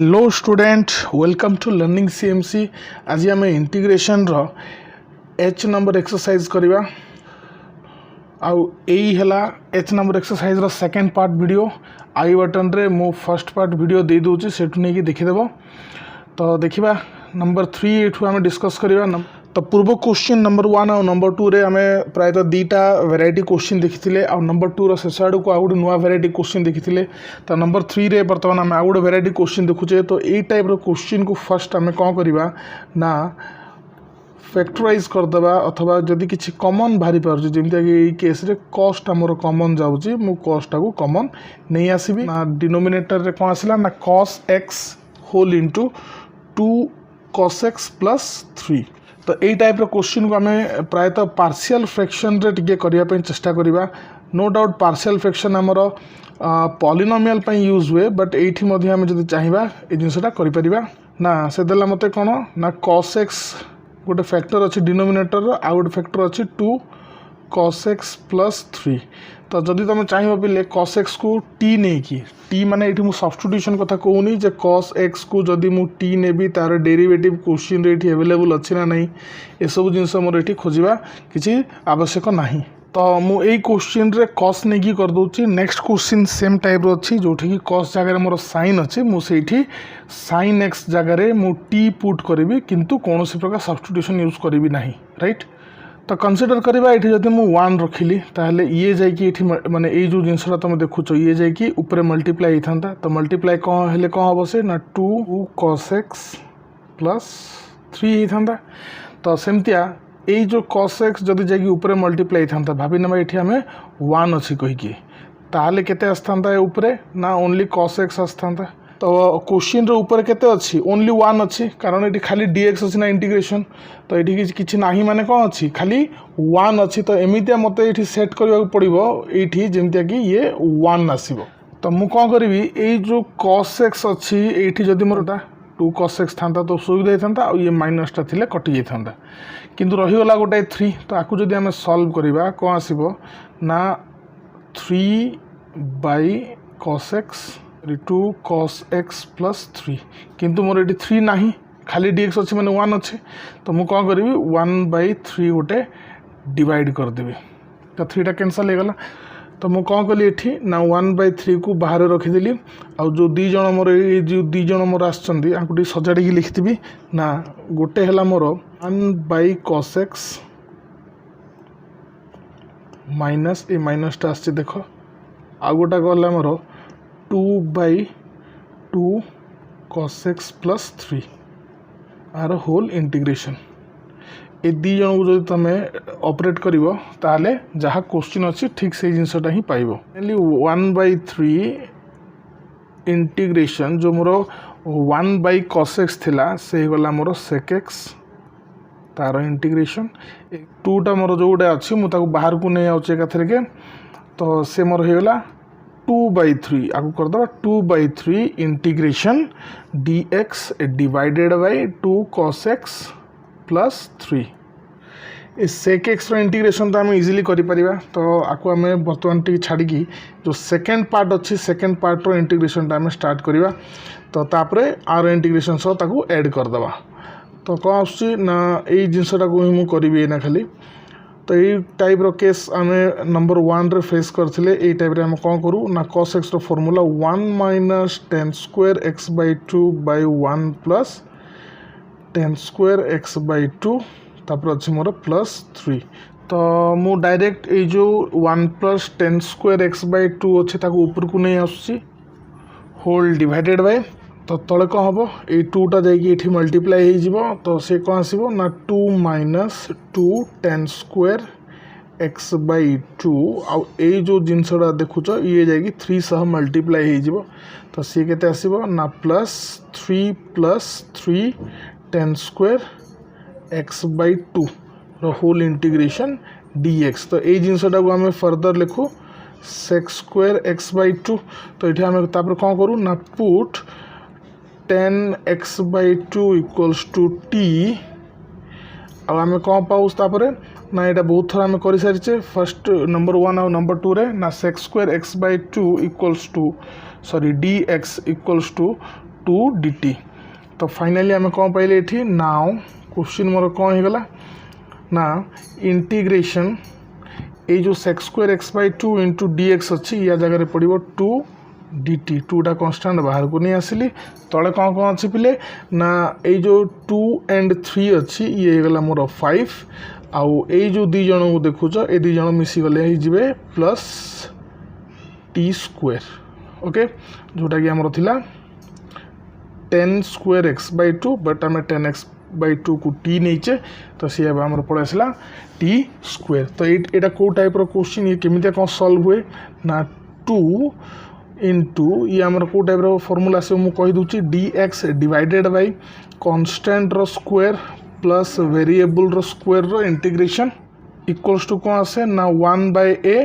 Hello student, welcome to learning CMC. आज आम integration रो एच नंबर एक्सरसाइज करवा। आउ यही है एच नंबर एक्सरसाइज रो सेकेंड पार्ट वीडियो। आई बटन रे मु फर्स्ट पार्ट वीडियो दे दूची, सेठू नहीं देखीदेव। तो देखा नंबर 3 ये आम डिस्कस करवा। तो पूर्व क्वेश्चन नंबर 1 और नंबर 2 रे आम प्रायतः दुईटा वेराइटी क्वेश्चन देखी आ नंबर 2 रो शेष आड़ को आउ गोटे नुआ वेराइटी क्वेश्चन देखी। तो नंबर 3 रे बर्तमान आम आउ गोटे वेराइटी क्वेश्चन देखुचे। तो यही टाइप रो क्वेश्चन को फर्स्ट आम कौन करवा ना फैक्टराइज करदेवा, अथवा जदि किसी कॉमन बाहरी पार्छ जमी केस रे कॉस्ट आमर कॉमन जाऊँगी, मु कॉस्ट को कॉमन नहीं आसबि ना। डिनोमिनेटर रे कौन आसला ना cos x whole into 2 cos x plus 3। तो यही टाइप रो क्वेश्चन को आम प्रायतः पार्शियल फ्रैक्शन रे टिके करने चेष्टा करवा। नो डाउट पार्शियल फ्रैक्शन आमर पॉलिनोमियल यूज हुए, बट ये आम जब चाहिए ये जिनसा कर ना से देला मते कौन ना cos x गोटे फैक्टर अच्छी डिनोमिनेटर आ गोटे फैक्टर अच्छी 2 cos x प्लस 3। तो जदि तुम चाहिए पिले cos x को t नहीं कि t माने ये सब्स्टिट्यूशन कथा कहूनी जे cos x को जदि मु t नेबी तार डेरिवेटिव क्वेश्चन रे ये अवेलेबल अच्छी ना नहीं, ये सब जिनस मोर ये खोजा किसी आवश्यक नहीं। तो मु यही क्वेश्चन रे cos नहीं कि कर दूची। नेक्स्ट क्वेश्चन सेम टाइप रो अच्छी जोठी कि cos जगह मोर sin अच्छी, मुझे sin x जगह मु t पुट करी किंतु कौन सी प्रकार सब्स्टिट्यूशन यूज करी नहीं, राइट। तो कंसीडर करवा ये जब मुझे 1 रखिली ताहले ये जाकि माने ये जो जिनसा तुम देखुच ये जाकि ऊपर मल्टीप्लाई होता। तो मल्टीप्लाई कौन हेले कौन हम से ना 2 cos x प्लस 3 होता। तो सेमतिया ये जो cos x जदि जाकि ऊपर मल्टीप्लाई था भाभी ना ये आम 1 अच्छी कहीकि ताहले केते आसता ऊपर ना ओनली cos x आसता। तो क्वेश्चन ऊपर केते अच्छी ओनली 1 अच्छी, कारण ये खाली dx अच्छी ना इंटीग्रेशन। तो ये किसी ना माने कौन अच्छी खाली 1 अच्छी। तो एमतिया मत ये सेट करने पड़ो ये जमतिया कि ये 1 आसो। तो मुझे कौन करी ये जो cos x अच्छी ये जदि मोर 2 cos x था तो सुविधा होता, ये माइनसटा थी कटि जाता किंतु रहीगला गोटे 3। तो आपको जब आम सल्व करवा कौन आसो ना 3 by cos x 2 cos x plus 3 किंतु मोर ये 3 ना खाली dx अच्छी मैंने 1 अच्छे। तो मुझे कौन करी 1/3 गोटे डिवाइड करदेवी। तो 3टा कैंसल हो गला। तो मुझे कौन कली ये ना 1/3 को बाहर रखीदेली। आउ जो दी जन मोर ये जो दी जन मोर आसटी सजाड़ी लिखिथि ना गोटे है मोर 1/cos x माइनस ए माइनसटा आस देख, आ गोटा गला मोर 2/2 cos x प्लस 3 आर होल इंटीग्रेशन। ये दी जन को जो तुम ऑपरेट कर ताले जहाँ क्वेश्चन अच्छी ठीक से जिनसटा ही पाइब। 1/3 इंटीग्रेशन जो मोर 1/cos x थिला से गला मोर sec x तार इंटीग्रेशन 2टा मोर जो गोटे अच्छी मुझे बाहर को नहीं आउे एकाथर के। तो से मोर होगा 2/3 आपको करदे 2/3 integration dx divided by 2 cos x plus 3। Sec x integration तो आम इजिली करिपरिबा। तो आपको आम बर्तमान टी छाड़ी जो सेकेंड पार्ट अच्छी सेकेंड पार्ट रो इंटीग्रेशन आम स्टार्ट करवा। तो तापरे आर इंटीग्रेशन सह ताकू ऐड करदे। तो कौन आसुची ना यही जिनसटा को ही करी ना खाली। तो ये टाइप रो केस आम नंबर 1 रे फेस करथिले। ये टाइप रे हम कौन करूँ ना cos x रो formula 1 minus tan square x/2 by 1 plus tan square x/2 तापर अच्छी मोर प्लस 3। तो मु डायरेक्ट ये जो 1 प्लस tan स्क्वायर x/2 अच्छे ताको ऊपर को नहीं आसुची होल डिवाइडेड बाय। तो तले कौन हम ये 2टा जाकि मल्टीप्लाई हो। तो से कौन आसो ना 2 माइनस 2 tan स्क्वायर x/2 आउ ये जो जिनसटा देखुच ये जाकि 3 सह मल्टीप्लाई हो। तो सी केते आसो ना plus 3 plus 3 tan square x/2 whole integration dx। तो ये जिनसटा को आम फर्दर लिखू sec स्क्वायर x/2। तो ये आम तापर कौन करूँ ना put tan x/2 equals to t। आम कौन पाऊँ तापर ना यहाँ बहुत थर आम कर सारी फर्स्ट नंबर 1 और नंबर 2 रे ना sec square x/2 equals to sorry dx equals to two dt। तो फाइनाली आम कौन पाइले ये नाउ क्वेश्चन मोर कौन होगला ना इंटीग्रेशन ये जो sec square x by two into D x अच्छी या जगह पड़ो टू dt। टूटा कन्स्टाट बाहर को नहीं आसिली तले कौन कौन अच्छी पिले ना ये जो 2 and 3 अच्छी ये होगला मोर 5 आउ ये जो दी जन को देखुच ये दी जन मिसीगले जीवे प्लस टी स्क्वायर ओके जोटा कि आमर थिला 10 square x by two but आम 10x बाय टू को टी नहींचे तो सी आम पड़े आसला टी स्क्वायर। तो यहाँ कौ टाइप क्वेश्चन ये केमी कौन सल्व हुए ना 2 इंटू ये आमर कौ टाइप फॉर्मूला आस मुझे d x divided by constant रो स्क्वायर प्लस वेरिएबल रो स्क्वायर रो इंटीग्रेशन इक्वल्स टू कौन आसे ना 1 by a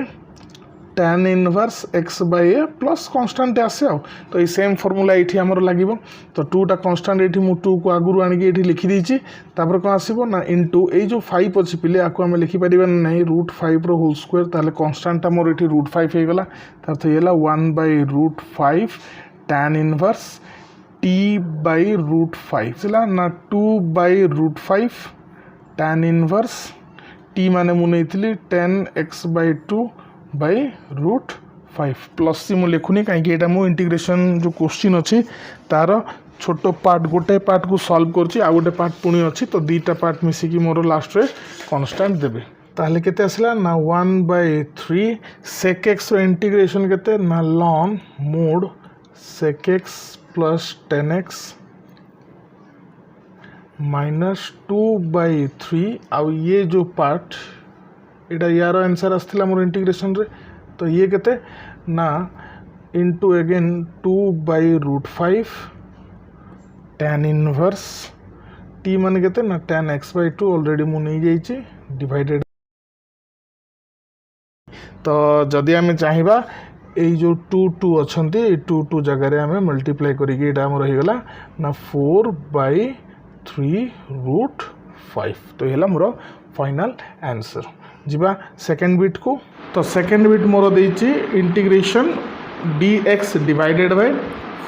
tan inverse x by a plus constant आसे आ तो ये सेम फॉर्मूला ये आमर लगे तो 2टा कांस्टेंट ये मुझे 2 को आगु आणिक ये लिखी देती तापर कौन आसो ना इंटू ये जो 5 अच्छी पिले आपको आम लिखिपर ना √5 रो होल स्क्वायर ताले कांस्टेंट मोर ये √5 हो गला तो ये 1 by √5 tan inverse t by √5 ना 2 बाय √5 tan इनवर्स t माने मुझे 10x बाय 2 बाय √5 प्लस सी मुझे लिखुनी कहीं मो इंटीग्रेशन जो क्वेश्चन अच्छी तार छोट पार्ट गोटे पार्ट को सॉल्व कर गोटे पार्ट पुणी अच्छी तो दीटा पार्ट मिसिकी मोर लास्ट रे कांस्टेंट देबे ताहले केते आसला ना 1 बाय 3 sec x रो इंटीग्रेशन केते ना ln mod sec x plus 10x minus 2 by 3 आउ ये जो पार्ट इटा यार आंसर आसला मोर इंटीग्रेशन रे तो ये केते ना into again 2 by √5 tan inverse t मान केते ना tan x बाय 2 ऑलरेडी मु नहीं जाइए डिवाइडेड तो जदि आम चाहिए ये जो 2 अच्छे 2 जगह आम मल्टीप्लाई करें होगा ना 4 बाय 3√5 तो ये मोर फाइनल आंसर जीवा सेकेंड बिट को तो सेकेंड बिट मोर देती integration dx divided bye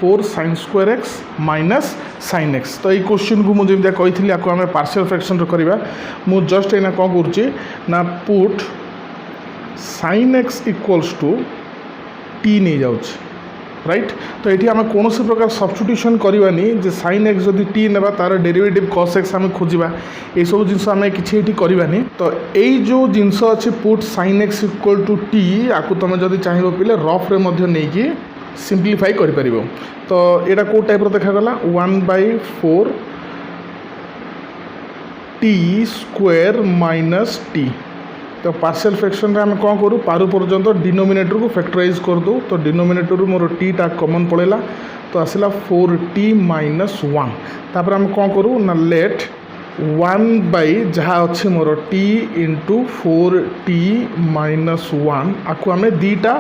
4 sin square x minus sin x। तो ये क्वेश्चन को मुझे कही आपको आम पार्शियल फ्रैक्शन करवा मु जस्ट एना कौन कर put sin x equals to t नहीं जाऊँ राइट तो ये आम कौन प्रकार सब्स्टिट्यूशन करवानी जे sin x जदि t नेबा तार डेरिवेटिव cos x आम खोजा ये सब जिनस आम कि करवानी तो यही जो जिनस अच्छे put sin x equal to t आपको तुम जब चाहिए पिले रफ रे नहीं कि सिंप्लीफाई कर पार तो यहाँ कौ टाइप देखागला 1 by 4 t square minus t तो पार्शियल फ्रैक्शन आम कौन करूँ पारु पर्यंत डिनोमिनेटर को फैक्टराइज कर दो तो डिनोमिनेटर मोर टीटा कमन पड़ेगा तो आसला 4t माइनस 1 तापर आम कौन करूँ ना लेट 1 बाय जहाँ अच्छे मोर t इंटू 4t माइनस 1 आपको आम दीटा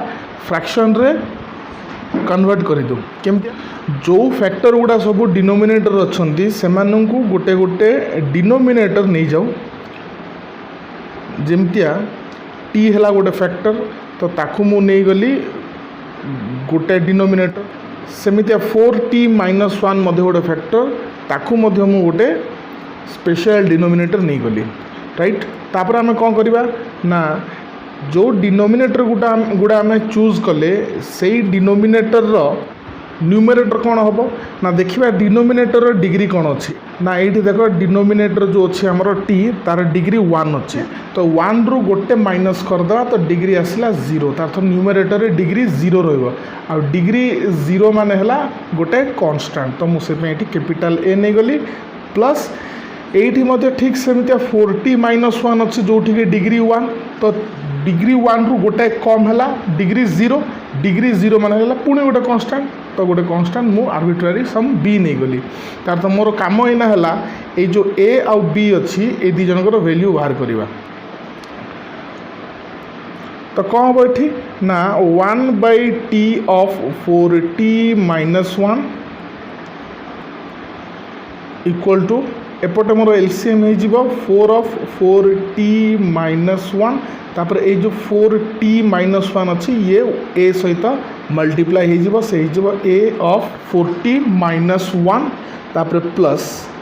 फ्रैक्शन रे कन्वर्ट कर दो केमती जो फैक्टर गुड़ा सब डिनोमिनेटर अच्छी से गोटे गोटे डिनोमिनेटर नहीं जाऊ जमतिया टी है गोटे फैक्टर तो ताकू मु नहीं गली गोटे डिनोमिनेटर सेमितिया 4t माइनस 1 गोटे फैक्टर ताकू मु गोटे स्पेशल डिनोमिनेटर नहीं गली राइट तापर आम कौन करवा ना जो डिनोमिनेटर गुड़ा आम चूज कले से डिनोमिनेटर रो न्यूमरेटर कौन हम ना देखा डिनोमिनेटर डिग्री कौन अच्छी ना ये देख डिनोमिनेटर जो अच्छे आमर टी तार डिग्री 1 अच्छे तो 1 रु गोटे माइनस करदे तो डिग्री आसला 0 तार न्यूमरेटर डिग्री 0 रहा डिग्री 0 मान है गोटे कांस्टेंट तो मुझे कैपिटल ए नहीं गली प्लस ये ठीक सेमती 4t माइनस 1 अच्छे जो डिग्री 1 तो डिग्री 1 रु गोटे कम है डिग्री 0 मान है पुणी गोटे कांस्टेंट तो गोटे कांस्टेंट मु आर्बिट्रारी सम b नहीं गली तार तो मोर काम एना है ये जो a आउ b अच्छी ये दी जनकर वैल्यू बाहर करवा तो कौन हम ये ना 1 by t of 4t minus 1 equal to एपटे मोर एलसीएम हो 4 ऑफ 4t माइनस 1 तापर ए जो 4t माइनस 1 अच्छी ये ए सहित मल्टीप्लाई हो ए ऑफ 4t माइनस 1 तापर प्लस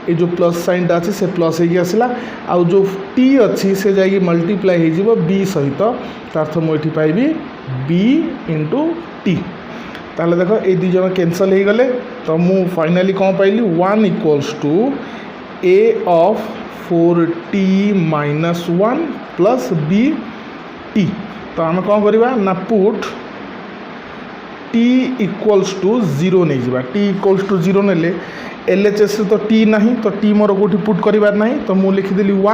ये जो प्लस साइनटा अच्छी से प्लस हो आसला आउ जो टी अच्छी से जाकि मल्टीप्लाई हो बी सहित तार्थ मुझे पाइबी बी इंटू टी ताले देखो ये दी जन कैंसल हो गले तो मु फाइनाली कौन पाइली 1 equals to a of 4t minus 1 plus b t तो आम कौन करवा ना पुट टी इक्वल्स टू 0 नहीं जावा टी इक्वल्स टू 0 नेले एलएचएस तो टी नहीं तो टी मोर कौटी पुट करार ना तो मुझे लिखिदेली 1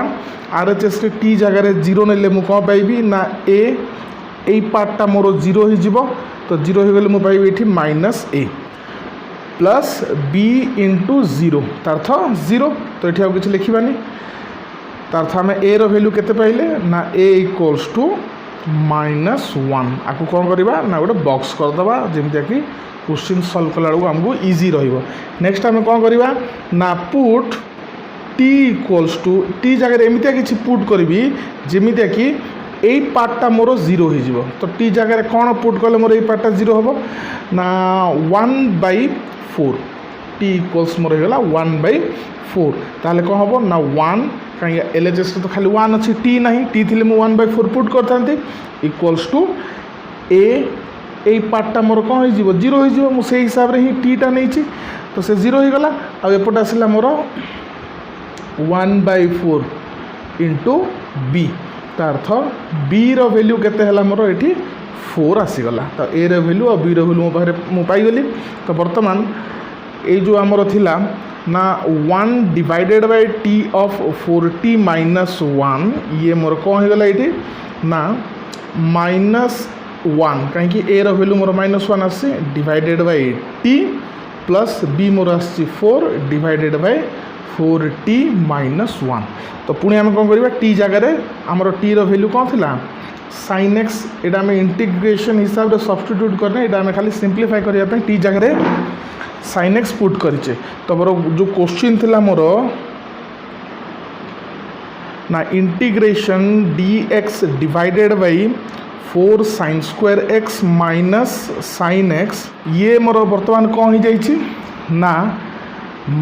आरएचएस टी जगार 0 नेले मु कौन पाइबी ना ए पार्टा मोर 0 हो तो 0 हो गले मुझे पाइबी ये माइनस ए प्लस बी इंटू 0 तार्थ 0 तो ये किसी लिखबानी तार्थ आम ए रैल्यू के पाइले ना ए इक्वल्स टू माइनस 1 आपको कौन करवा ना गोटे बॉक्स करदे जमीक क्वेश्चन सल्व कला आमको इजी नेक्स्ट आम कौन करवा ना put t equals to t जगह एमती किसी पुट करी जमीक कि यही पार्टा मोर 0 हो तो टी जगह कौन पुट कले मोर यही पार्टा 0 हम ना 1/4 टी इक्वल्स मोर होगा 1/4 ताले कौन हम ना 1 कहीं एलएचएस तो खाली 1 अच्छी टी ना टी थी मुझे 1/4 पुट करता इक्वल्स टू ए पार्टा मोर कौन हो 0 हो मुझे हिसाब से ही टीटा नहीं तो से 0 हो गला आउट आसला मोर 1/4 इंटू बी तार्थ बी रैल्यू के मोर ये 4 आसीगला तो ए रैल्यू और बी रैल्यू मो पाखे मु पाइगली तो बर्तमान ये जो आमर थिला ना 1 divided by T of 4t minus 1 ये मोर कौन होगला ये ना -1 कहीं ए रैल्यू मोर -1 आसी divided by T plus be more आसी 4 डिवाइडेड बाय 4t माइनस 1 तो पुणी आम कौन करवा टी जगह आमर टी रैल्यू कौन थी sin x एटा आम इंटीग्रेशन हिसाब से सब्स्टिट्यूट करने एटा आम खाली सिंप्लीफाई करने टी जगह sin x पुट करें तो मोर जो क्वेश्चन थिला मोर ना integration dx divided by 4 sin square x minus sin x ये मोर बर्तमान कौन हो जाइए ना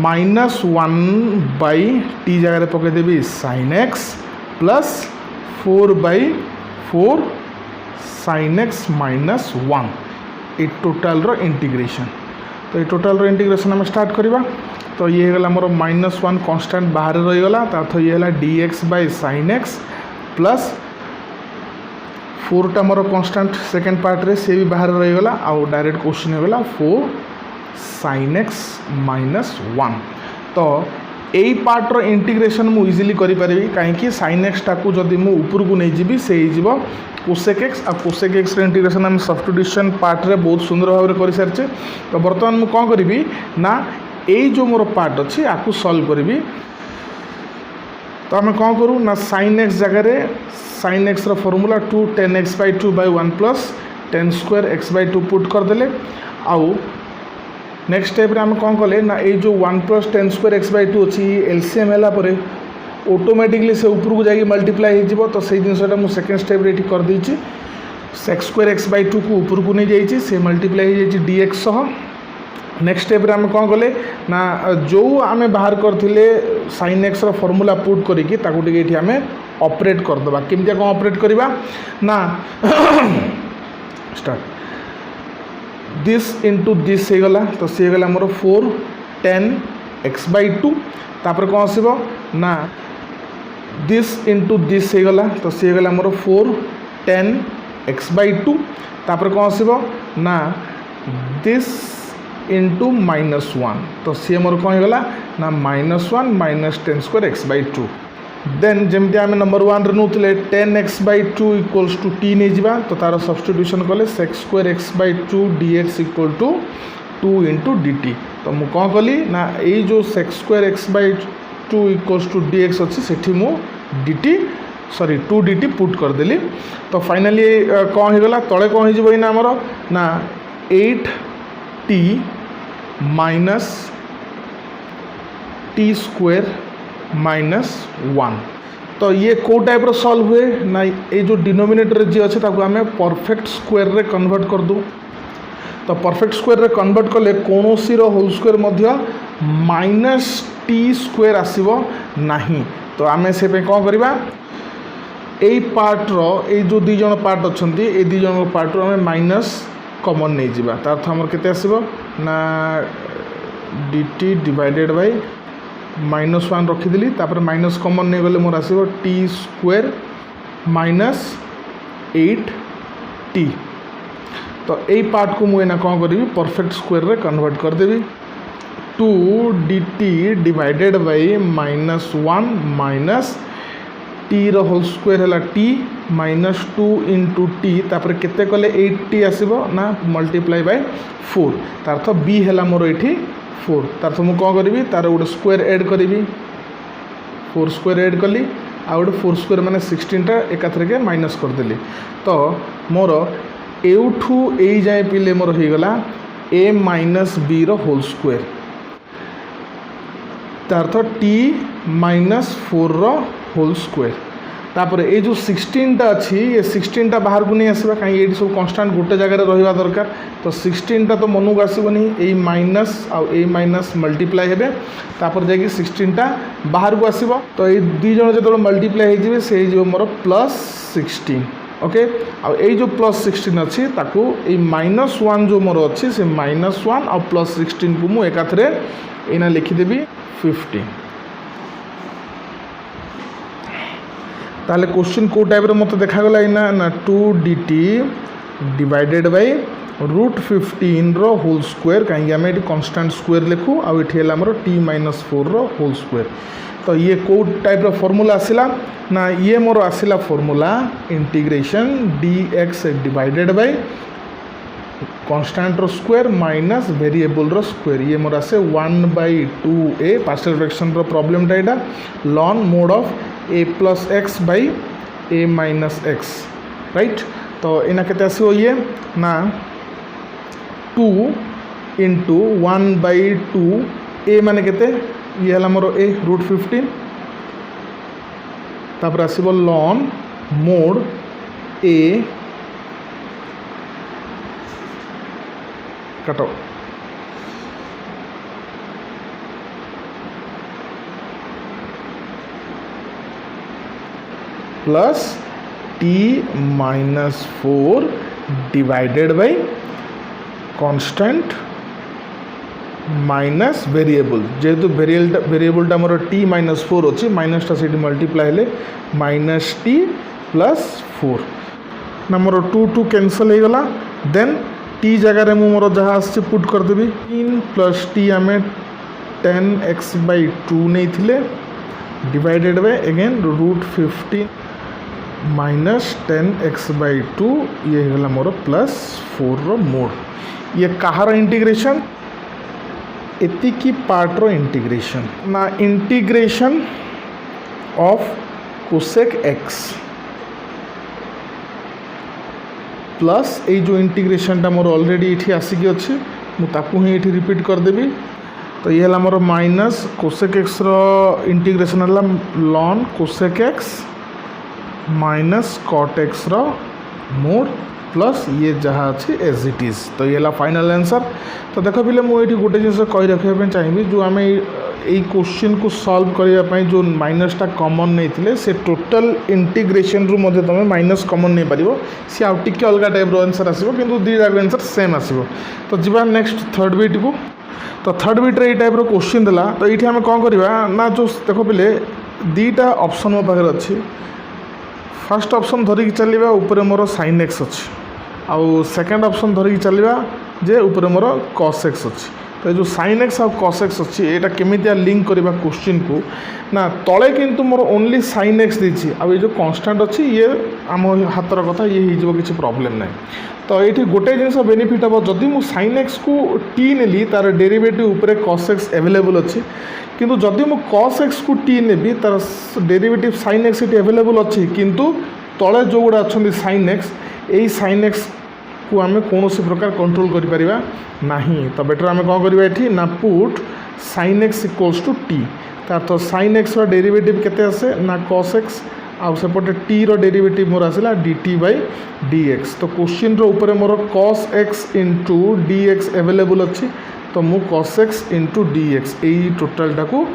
-1/t जगह पकईदेवी sin x plus 4/4 sin x minus 1 ये टोटाल रो इंटीग्रेशन तो ये टोटाल रो इंटीग्रेशन आम स्टार्ट करवा तो ये होगा मोर -1 कांस्टेंट बाहर रहीगला तो ये है dx/sin x प्लस 4टा मोर कांस्टेंट सेकेंड पार्ट रे से भी बाहर रहीगला आउ डायरेक्ट क्वेश्चन होगा 4 sin x माइनस 1 तो यही पार्टर इंटीग्रेशन मु इजिली करी कहीं sin x टाकू जदि मु ऊपर को नहीं जीवी से कोसेक एक्स आ कोसेक एक्स इंटीग्रेशन आम सब्स्टिट्यूशन पार्ट रे बहुत सुंदर भाव में कर सारी तो बर्तमान मु कौन करी ना यही जो मोर पार्ट अच्छी आपको सॉल्व करी तो आम कौन करूँ ना sin x जगह sin x formula 2 10x/2/1 plus 10 square x/2 put करदे आउ नेक्स्ट स्टेप आम कौन कले ना ये जो 1 + 10 स्क्वायर x/2 अच्छी एलसीएम है ऑटोमेटिकली से ऊपर को जाकि मल्टीप्लाई हो तो से जिनसा मुझे सेकेंड स्टेप ये कर देछि सेक्स स्क्वायर x/2 को ऊपर को नहीं जाइए से मल्टीप्लाई हो dx सह नेक्स्ट स्टेप आम कौन कले ना जो आम बाहर करथिले sin x फॉर्मूला पुट करिकी ताकू टिके आम ऑपरेट करदबा केमतिया कौन ऑपरेट करबा ना स्टार्ट दिस इंटू दिस हो गला तो सी गला मोर 4 10 x/2 तापर कौन आसब ना दिस इंटू दिस हो गला तो सी गला मोर 4 10 x/2 तापर कौन आसब ना दिस इंटू -1 तो सी मोर कौन होगा ना -1 माइनस 10 स्क्वायर x/2 देन जमती आम नंबर 1 नौले 10x/2 इक्वल्स टू टी नहीं जावा तो तार सब्स्टिट्यूशन कले sec square x/2 dx equal to 2 × dt तो मु कौन कली ना ये जो sec square x/2 equals to dx अच्छी से मु dt सॉरी 2 dt पुट करदेली तो फाइनाली कौन होगा तले कौन हो आमर ना 8t माइनस t स्क्वायर -1। तो ये कौ टाइप सॉल्व हुए ना ये जो डिनोमिनेटर जी अच्छे आम परफेक्ट स्क्वायर रे कन्वर्ट कर दू। तो परफेक्ट स्क्वायर रे कन्वर्ट कले कौन सी होल स्क्वायर -t² आसब नहीं। तो आम से कौन करवा यही पार्टर ये जो दी जन पार्ट अच्छा ये दी जन पार्ट आम माइनस कमन नहीं जावा। तार अर्थ आमर केते आसीबो ना dt डिवाइडेड बाय -1 रखीदेली तापर माइनस कमन नहीं गले मोर आसीबो t² -8t। तो यही पार्ट को मुझे कौन करी परफेक्ट स्क्वायर रे कन्वर्ट करदेवी 2 dt divided by -1 minus t whole square है t -2 इंटू टी तापर केते कले 8t आसीबो ना मल्टीप्लाई बाय 4। तार अर्थ b है मोर ये 4। तार अर्थ मुझे कौन करी तार गोटे स्क्वायर एड करी 4 स्क्वायर एड कली आ गोटे 4 स्क्वायर माने 16टा एकाथरके माइनस करदेली। तो मोर एठू ए जाए पिले मोर हो गला a - b होल स्क्वायर। तार अर्थ t -4 होल स्क्वायर। तापर ये जो 16टा अच्छी ये 16टा बाहर को नहीं आसवा कहीं ये सब कन्स्टाट गोटे जगह रहा दरकार। तो 16टा तो मन को आसबनी ये माइनस आ माइनस मल्टीप्लाई हे तापर जाकि 16टा बाहर को आसब। तो ये दुई जन जो मल्टीप्लाई हो से मोर +16। ओके आई जो +16 अच्छी ताकू ये -1 जो मोर अच्छी से -1 आ +16 को मुझे एकाथरे एना लिखिदेवी 15। ताले क्वेश्चन को टाइप मत देखागला इना ना 2 dt divided by √15 whole square कहीं आम ये कन्स्टाट स्क्वायर लिखू आमर t -4 होल स्क्वायर। तो ये कौ टाइप फॉर्मूला आसिला ना ये मोर आसिला formula integration dx divided by constant square minus variable square. ये मोर आसे 1/2a पार्शियल फ्रैक्शन प्रॉब्लम टाइटा लॉन mod of a + x by a - x right. तो इना केते आसो ये ना 2 इंटू 1/2 a माने केते ये हला मोर a √15 तापर आसीबो लॉन मोड a काटो plus t -4 divided by constant minus variable जेहेतु वेरिएबलटा मोर t -4 अच्छी माइनसटा से मल्टीप्लाई हेले -t + 4 ना मोर 2 कैंसल हो गला। देन t जगह मोर जहाँ आस पुट करदेवी 3 + t आम 10x/2 नहीं थिले डिवाइडेड बाय अगेन √15 -10x/2 ये गला मोर +4 मोड। ये कहार इंटीग्रेशन एतिकी पार्टर इंटीग्रेशन ना integration of cosec x plus ये जो इंटीग्रेशनटा मोर ऑलरेडी ये आसिक अच्छे मुझे ही रिपीट करदेवी। तो ये है मोर माइनस कोसेक x इंटीग्रेशन है ln cosec x minus cot x mod plus ये जहाँ अच्छे एज इट इज। तो ये फाइनल आंसर। तो देख पे मुझे गोटे जिन कही रखा चाहिए जो आम यही क्वेश्चन को सॉल्व करने जो माइनसटा कमन नहीं थे से टोटल इंटीग्रेशन रू मध्य तुम माइनस कमन नहीं पार सी आउ टिके अलग टाइप आंसर आसो कि दुईटा आंसर सेम आसो। तो जी नेक्स्ट थर्ड बीट को। तो थर्ड बीट्रे ये टाइप क्वेश्चन देला। तो ये आम कौन करवा ना जो देख पे दुईटा ऑप्शन मो पाखे अच्छी फर्स्ट ऑप्शन धरिकी चलवा ऊपर मोर sin x अच्छी आउ सेकेंड ऑप्शन धरिकी चलवा जे ऊपर मोर cos x अच्छी। तो ये जो sin x और cos x अच्छी यहाँ केमी लिंक करवा क्वेश्चन को ना तले किंतु मोर ओनली sin x देती आ ये जो कांस्टेंट अच्छी ये आम हाथर कथा ये हो किसी प्रॉब्लम ना। तो ये गोटे जिन बेनिफिट हम जदि मु sin x को t नेली तार डेरिवेटिव ऊपर cos x अवेलेबल अच्छी किंतु जदि मु cos x को t नेबी तार डेरिवेटिव sin x ये अवेलेबल अच्छी किंतु तले जो गुड़ा अच्छा sin x यही sin x को आम कौन प्रकार कंट्रोल करें ना। तो बेटर आम कौन करवा ये ना पुट sin x = t तार तो sin x रो डेरिवेटिव केते आसे ना cos x आउ सेपटे t रो डेरिवेटिव मोर आसला dt बाय dx। तो क्वेश्चन रो ऊपर मोर cos x into dx available अच्छी तो मु cos x इंटू dx यही टोटाल टाको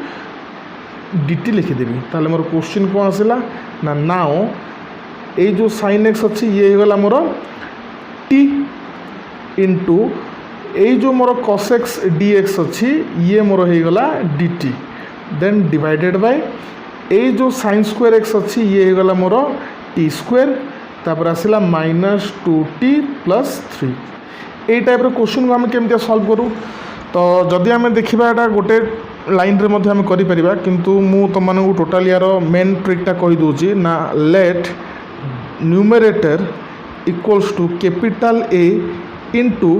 dt लिखिदेवी। ताले मोर क्वेश्चन कौन आसला ना नाउ ये जो sin x अच्छी ये गला मोर t इंटू ये जो मोर cos x dx अच्छी ये मोर हो गला dt देन डिवाइडेड बाय ये जो sin स्क्वायर x अच्छी ये हो गला मोर t स्क्वायर तापर आसला -2t + 3। ये टाइप रो क्वेश्चन को हम केमते सॉल्व करू तो जदि आम देखा एटा गोटे लाइन रे मध्य आम करि परिबा किंतु मु तुम मानू टोटाल यार मेन ट्रिकटा कहि दोची ना let numerator equals to capital A into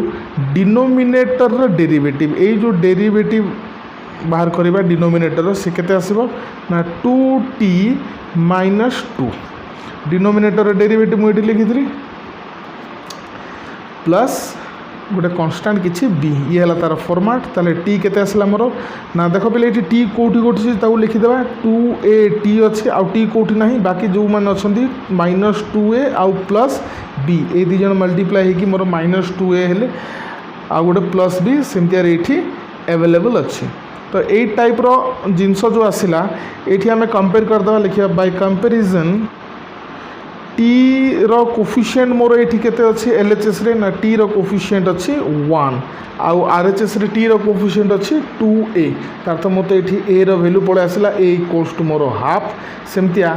denominator derivative ये जो डेरिवेटिव बाहर करवा डिनोमिनेटर से केते आसीबो ना 2t - 2 डिनोमिनेटर डेरिवेटिव मुझे लिखी प्लस गोटे कन्स्टांट किसी b ये है तार फॉर्मेट ताले t केते आसला मोर ना देख पे ये t कोठी कोठी ताऊ लिखिदेवा 2a अच्छे आउ t कोठी ना बाकी जो मैंने अच्छा -2a आउ प्लस b ये दी जन मल्टीप्लाई होगी मोर -2a हेले आउ गोटे प्लस b सेमतियार ये अवेलेबल अच्छे। तो यही टाइप रो जिनस जो आसला ये आम कंपेयर करदे लिखा बाय कंपेरिजन t रो कोफिशिएंट मोर ये केते अच्छे LHS रे ना t रो कोफिशिएंट अच्छी 1 आउ RHS रे t रो कोफिशिएंट अच्छी 2a तार तो मत ये a रो वैल्यू पड़े आसला a इक्वल्स टू मोर हाफ सेमतिया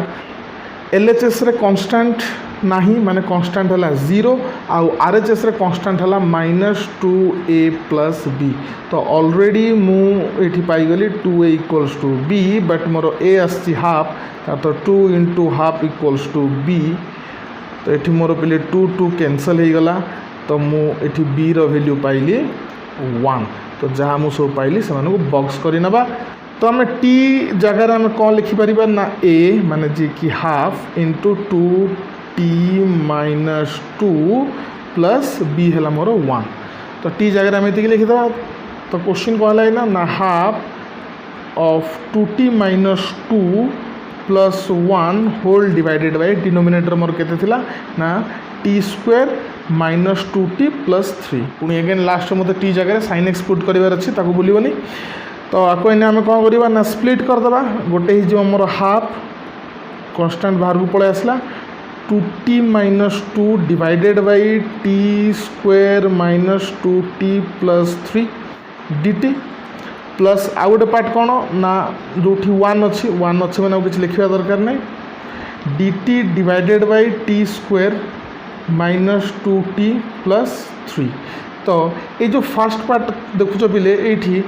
LHS रे कांस्टेंट नहीं माने कांस्टेंट है 0 आउ RHS रे कांस्टेंट है -2a + b। तो ऑलरेडी मु ये पाईगली 2a equals to b but मोर a आसी हाफ तो 2 × हाफ इक्वल्स टू b। तो ये मोर पे 2 कैंसल हो गला तो मुझे b रो वैल्यू पाइली 1। तो जहाँ मुझे सब पाइली से बॉक्स कर नवा। तो आम t जगार आम कौन लिखिपर ना a माने जी कि half into 2t - 2 plus b है मोर 1। तो t जगह आम ये लिखिद। तो क्वेश्चन कौन है ना half of 2t - 2 plus 1 whole divided by denominator मोर केते थिला ना t स्क्वायर -2t + 3 पुणी अगेन लास्ट मत t जगह sin x पुट करार अच्छी ताको भूलनी। तो आपको इन्हें आम कौन करवा ना स्प्लिट करदे गोटे मोर हाफ कांस्टेंट बाहर को पड़े आसला 2t - 2 divided by t square -2t + 3 dt plus आउ गोटे पार्ट कौन ना जो 1 अच्छी मैंने किसी लिखा दरकार नहीं dt divided bye t square -2t + 3। तो ये जो फर्स्ट पार्ट देखुच पिले ये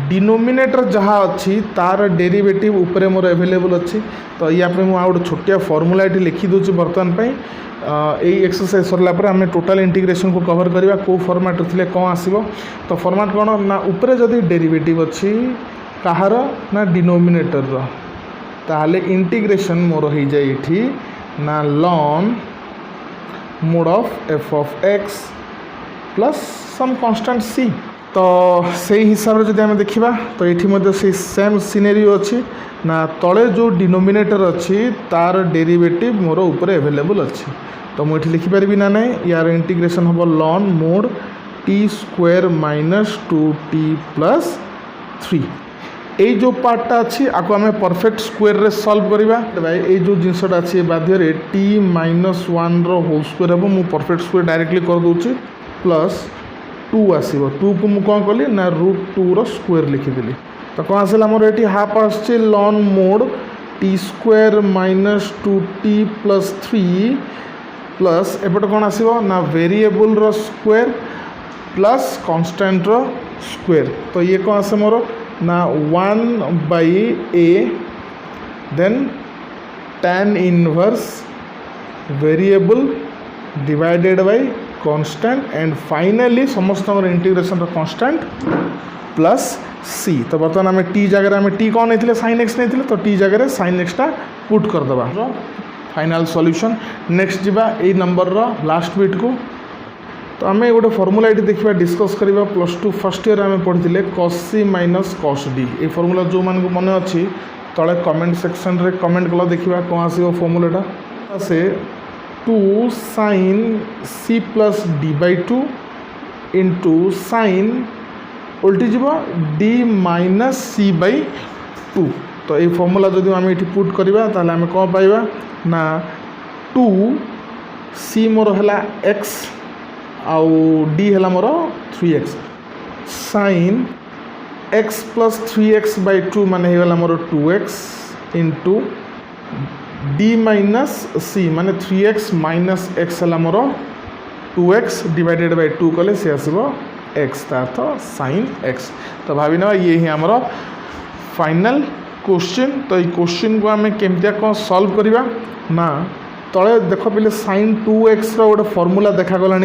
डिनोमिनेटर जहाँ अच्छी तार डेरिवेटिव उपरे मोर अवेलेबल अच्छी। तो या गोटे छोटिया फॉर्मूला ये लिखिदे बर्तमान यही एक्सरसाइज सरला आम टोटाल इंटीग्रेशन को कवर करवा कौ फॉर्मेट थे कौन आसो। तो फॉर्मेट कौन ना उपरे जदि डेरिवेटिव अच्छी कहार ना डिनोमिनेटर ताहले इंटीग्रेशन मोर हो जाए ना ln mod of f of x plus some constant c। तो से हिसाब से जब आम देखा तो ये से सेम सिनेरियो अच्छी ना तले जो डिनोमिनेटर अच्छी तार डेरिवेटिव मोर ऊपर अवेलेबल अच्छी। तो मुझे लिखिपारि ना नहीं यार इंटीग्रेशन हम lawn mod t square -2t + 3 ये जो पार्टा अच्छी आपको आम परफेक्ट स्क्वायर रे सॉल्व करवा भाई ये जो जिनसा अच्छी बाध्य t - 1 रो होल स्क्वायर हम मुझे परफेक्ट स्क्वायर डायरेक्टली कर दूसरी प्लस 2 आसो 2 को मुझे कौन कली ना √2 रो स्क्वायर लिखिदेली। तो कौन आसला मोर ये हाफ आसचे लॉन mod t square -2t + 3 plus एपटे कौन आसो ना वेरिएबल रो स्क्वायर प्लस कांस्टेंट रो स्क्वायर। तो ये कौन आसे मोर ना 1/a then tan inverse variable divided by constant and finally समस्त इंटीग्रेशन कांस्टेंट प्लस c। तो बर्तमान आम t जगह आम t कौन नहीं sin x नहीं तो t जगह sin x टा पुट करदे फाइनल सॉल्यूशन। नेक्स्ट जीवा ए नंबर रो लास्ट बिट को तो आम गोटे फर्मूला ये देखा डिस्कस करवा +2 फर्स्ट ईयर आम पढ़ी cos c minus cos d ये फर्मूला जो मान मन अच्छी तले कमेंट सेक्शन रे कमेंट कला देखा कौन आसो फर्मूलाटा से 2 sin c plus d/2 into sin उल्टी जीव d माइनस c/2 तो ये फर्मूला जो आम ये पुट करवा ताहले आम कौन पाइबा ना 2 c मोर है x आउ d है मोर 3x sin x plus 3x/2 माने होगा मोर 2x into d minus c माने 3x माइनस x है मोर 2x डिवाइडेड बाय 2 कले से आसो x तार्थ sin x। तो भावी ना ये ही आमर फाइनल क्वेश्चन। तो ये क्वेश्चन को आम केमतिया कौन सॉल्व करवा ना तले देख पे sin 2x गोटे फर्मूला देखागला।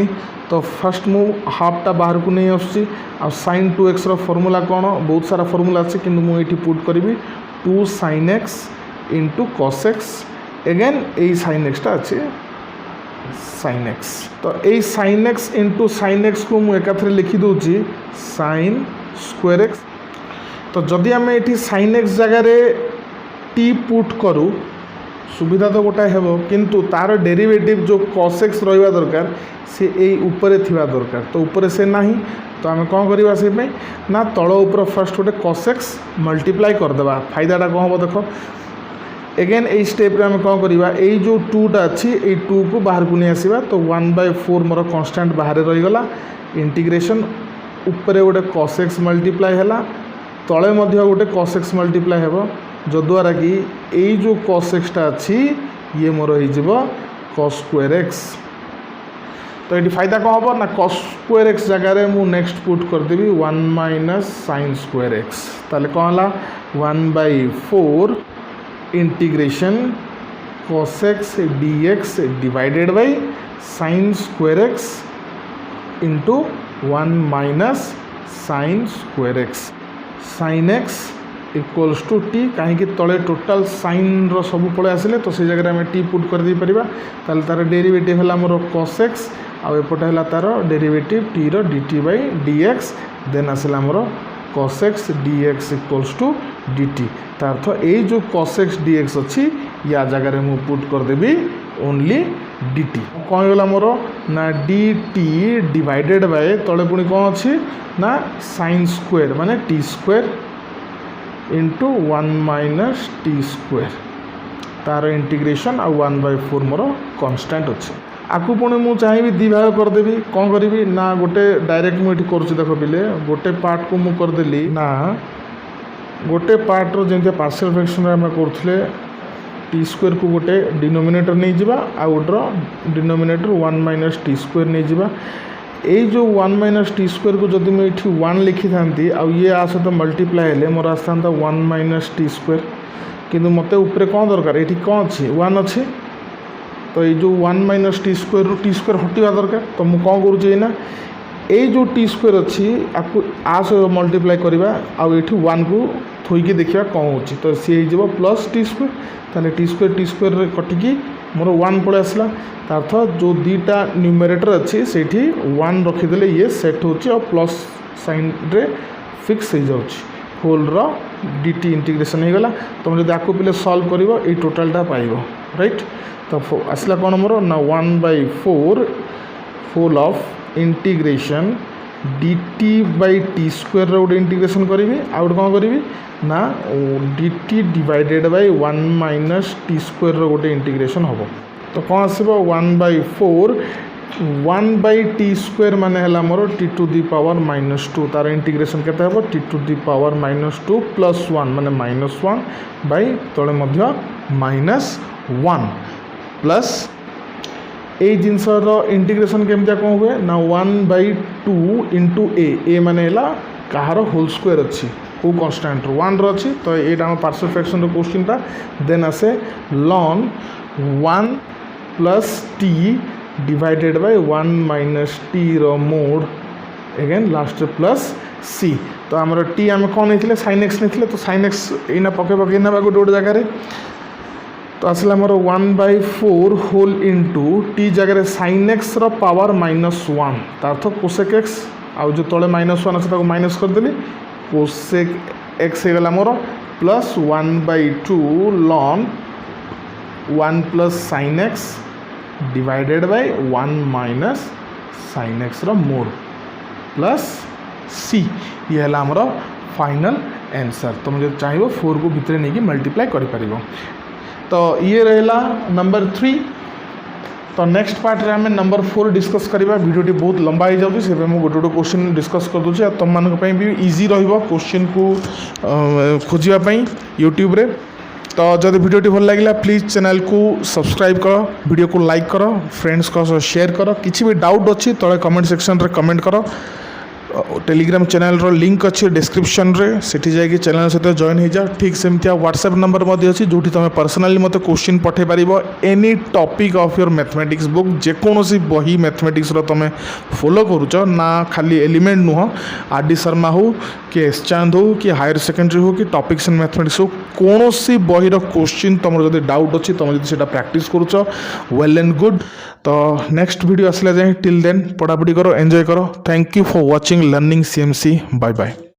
तो फर्स्ट मु हाफटा बाहर को नहीं आसुची आ sin 2x फर्मूला कौन बहुत सारा फर्मूला अच्छे कि मुझे पुट करी 2 sin x into cos x again यही sin x टा अच्छे sin x। तो यही sin x into sin x को मुझे एकाथरे लिखी दूची sin स्क्वायर x। तो जदि आम ये sin x जगार t पुट करूँ सुविधा तो गोटाए हेब किंतु तार डेरिवेटिव जो cos x रहा दरकार सी यही उपरे थिबा दरकार। तो उपरे से नहीं तो आम कौन करवा से ना तल उपर फर्स्ट गोटे cos x मल्टीप्लाई करदेवा फायदाटा कौन हम देख एगेन यही स्टेप आम कौन करवा यही जो 2टा अच्छी यही 2 को बाहर को नहीं आसवा। तो 1/4 मोर कन्स्टांट बाहर रहीगला इंटीग्रेशन उपरे गोटे cos x मल्टीप्लाई है तले गोटे cos x मल्टीप्लाई हेब जो द्वारा कि यही जो cos x टा अच्छी ये मोर हो cos स्क्वायर x। तो ये फायदा कौन हम ना cos स्क्वायर x जगार मु नेक्स्ट पुट करदेवी 1 माइनस sin स्क्वायर x ताले कौन है 1/4 integration cos x dx divided by sin square x into 1 minus sin square x sin x equals to t कहीं तले टोटाल साइन सब पड़े आसिले तो से जगह आम टी पुट कर दे परिबा ताल तार डेरिवेटिव है मोर cos x आउ एपटे है तार डेरिवेटिव टी रो dt बाय dx देन आसला मोर cos x dx equals to dt तार्थ ये जो cos x dx अच्छी या जगह मु पुट कर देबी ओनली dt कौन गला मोर ना dt डिवाइडेड बाय तले पुणी कौन अच्छी ना sin स्क्वायर माने t square into 1 minus t square तार इंटीग्रेशन आ 1/4 मोर कांस्टेंट अच्छे आपको पुणी मुझे चाहिए दी भाग करदेवी कौन करी ना गोटे डायरेक्ट मुझे कर देख पिले गोटे पार्ट को मुझे करदेली ना गोटे पार्ट रो जमी पार्शियल फ्रैक्शन आम करुले टी स्क्वायर को गोटे डिनोमिनेटर नहीं जावा आ गोटर डिनोमिनेटर 1 माइनस टी स्क्वायर नहीं जावा यही जो 1 माइनस टी स्क्वायर को जब मुझे 1 लिखी था ये आ सहित मल्टीप्लाई हेले मोर आसता 1 माइनस टी स्क्वायर किंतु मत ऊपर कौन दरकार ये कौन अच्छी 1 अच्छी तो ये जो 1 माइनस टी स्क्वायर रू टी स्क्वायर हटिवा दरकार। तो मुझे कौन करुँना ये जो टी स्क्वायर अच्छी आपको आ सहित मल्टीप्लाई करवा आउ ये 1 को थोइकी देखा कौन हो तो सी हो प्लस टी स्क्वायर ताले टी स्क्वायर कटिकी मोर 1 पड़े आसला तार्थ जो दीटा न्यूमरेटर अच्छी से 1 रखीदे ये सेट हो प्लस साइन रे फिक्स हो जाऊँगी होल dt इंटीग्रेशन हो गला। तुम जब आपको पे सॉल्व कर ये टोटालटा पाइब राइट। तो आसला कौन मोर ना 1/4 whole of integration dt by t square गोटे इंटीग्रेशन करी आउ गोटे कौन करी ना dt divided by 1 minus t square गोटे इंटीग्रेशन हम। तो कौन आसो 1/4 1/t स्क्वायर माने है मोर t टू दी पावर -2 तार इंटीग्रेशन केते हम t to the power -2 plus 1 माने -1 बाय तले मध्य -1 प्लस ये जिनसर इंटीग्रेशन केमतिया कौन हुए ना 1/2 इंटू ए माने कहार होल स्क्वायर अच्छी को कन्स्टांट 1 रही। तो यहाँ पार्शियल फ्रैक्शन क्वेश्चन टा देन आसे लॉन 1 plus t divided by 1 minus t रो mod again last plus C. तो आम टी आम कौन नहीं sin x नहीं तो sin x यहाँ पके ना गोटे गोटे जगार। तो आसला मोर 1/4 होल इंटू टी जगह sin x रो पावर -1 तार्थ कोसेक x आउ जो तले -1 अच्छे माइनस करदेली कोसेक x हो गला मोर plus 1/2 ln 1 plus sin x divided by 1 minus sin x रो मोड प्लस c ये है आमर फाइनल आंसर। तुम जो चाहिए 4 को भितर नहीं मल्टीप्लाई कर पारिबो। तो ये रहला नंबर 3। तो नेक्स्ट पार्ट रे हमें नंबर 4 डिस्कस करवा। वीडियोटी बहुत लंबा हो जाऊँगी से मुझे गोटे गोटे क्वेश्चन डिस्कस कर दूसरी तुम मानक भी इजी रहिबो क्वेश्चन को खोजापी यूट्यूब रे। तो जब वीडियोटी भल लगे प्लीज़ चैनल को सब्सक्राइब करो, वीडियो को लाइक करो, फ्रेंड्स को शेयर करो। किसी भी डाउट अच्छी तले कमेंट सेक्शन रे कमेंट करो। टेलीग्राम चैनल रो लिंक अच्छे डिस्क्रिप्शन रे सेठी जाके चैनल सहित जॉइन हो जाओ। ठीक सेमती व्हाट्सएप नंबर अच्छी जो तुम पर्सनाली मत क्वेश्चन पठे पार any topic of your mathematics book जेकोसी बही मैथमेटिक्स रो तुम फॉलो करुच ना खाली एलिमेंट नुह आर.डी. शर्मा हो कि एस चांद हो कि हायर सेकेंडरी हो कि टॉपिक्स इन मैथमेटिक्स हो कौन सी बहीर क्वेश्चन तुम जो डाउट अच्छी तुम जो प्रैक्टिस करुच वेल एंड गुड। तो नेक्स्ट वीडियो आसला जाए टिल देन पढ़ापढ़ी करो, एंजॉय करो। Thank you for watching learning CMC। Bye bye.